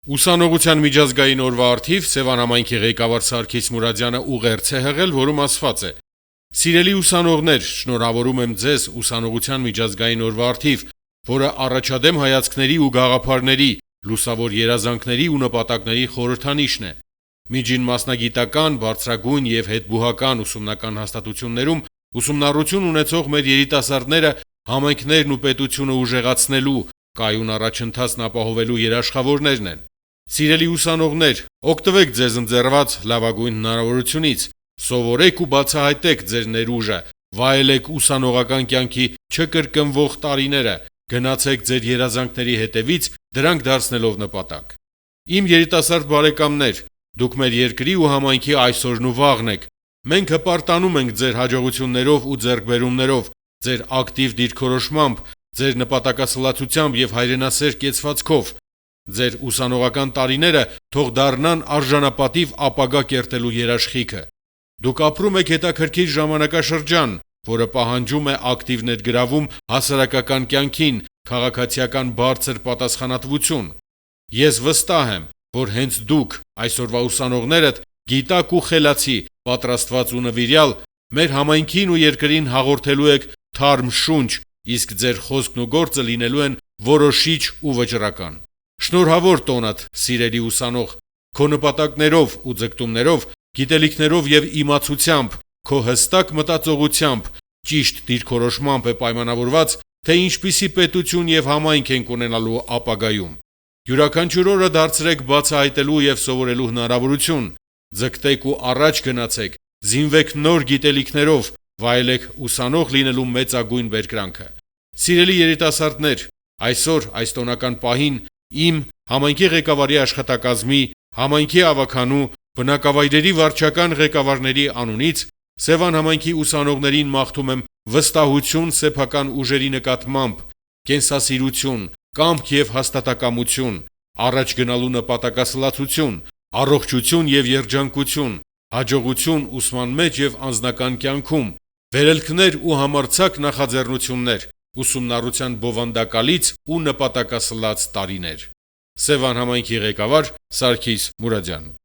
Ուսանողության միջազգային օրվա առթիվ Սևան համայնքի ղեկավար Սարգիս Մուրադյանը ուղերձ է հղել, որում ասված է. «Սիրելի ուսանողներ, շնորհավորում եմ ձեզ ուսանողության միջազգային օրվա առթիվ, որը առաջադեմ հայացքների ու գաղափարների, լուսավոր երազանքների ու նպատակների խորհրդանիշն է։ Միջին մասնագիտական, բարձրագույն եւ հետբուհական ուսումնական հաստատություններում ուսումնառություն ունեցող մեր երիտասարդները համայնքներն ու պետությունը ուժեղացնելու, կայուն առաջընթացն ապահովելու երաշխավորներն են։ Սիրելի ուսանողներ, օգտվեք ձեզ ընձեռված լավագույն հնարավորությունից, սովորեք ու բացահայտեք ձեր ներուժը, վայելեք ուսանողական կյանքի չկրկնվող տարիները, գնացեք ձեր երազանքների հետևից, դրանք դարձնելով նպատակ։ Իմ երիտասարդ բարեկամներ, դուք մեր երկրի ու համայնքի այսօրն ու վաղն եք։ Մենք հպարտանում ենք ձեր հաջողություններով ու ձեռքբերումներով, ձեր ակտիվ դիրքորոշմամբ, ձեր նպատակասլացությամբ եւ հայրենասեր կեցվածքով։ Ձեր ուսանողական տարիները թող դառնան արժանապատիվ ապագա կերտելու երաշխիքը։ Դուք ապրում եք հետաքրքիր ժամանակաշրջան, որը պահանջում է ակտիվ ներգրավում հասարակական կյանքին, քաղաքացիական բարձր պատասխանատվություն։ Ես վստահ եմ, որ հենց դուք, այսօրվա ուսանողներդ, գիտակ ու խելացի, պատրաստված ու նվիրյալ, մեր համայնքին ու երկրին հաղորդելու եք թարմ շունչ, իսկ ձեր խոսքն ու գործը լինելու են որոշիչ ու վճռական։ Շնորհավոր տոնդ, սիրելի ուսանող, քո նպատակներով ու ձգտումներով, գիտելիքներով եւ իմացությամբ, քո հստակ մտածողությամբ, ճիշտ դիրքորոշմամբ է պայմանավորված, թե ինչպիսի պետություն եւ համայնք ենք ունենալու ապագայում։ Յուրաքանչյուր օրը դարձրեք բացահայտելու եւ սովորելու հնարավորություն, ձգտեք ու առաջ գնացեք, զինվեք նոր գիտելիքներով, վայելեք ուսանող լինելու մեծագույն բերկրանքը։ Սիրելի երիտասարդներ, այսօր այս տոնական պահին իմ, համայնքի ղեկավարի աշխատակազմի, համայնքի ավականու, բնակավայրերի վարչական ղեկավարների անունից Սևան համայնքի ուսանողներին մաղթում եմ վստահություն սեփական ուժերի նկատմամբ, կենսասիրություն, կամք եւ հաստատակամություն, առաջ գնալու նպատակասլացություն, առողջություն եւ երջանկություն, հաջողություն ուսման մեջ եւ անձնական կյանքում, վերելքներ ու համարձակ նախաձեռնություններ, ուսումնառության բովանդակալից ու նպատակասլաց տարիներ։ Սևան համայնքի ղեկավար Սարգիս Մուրադյան։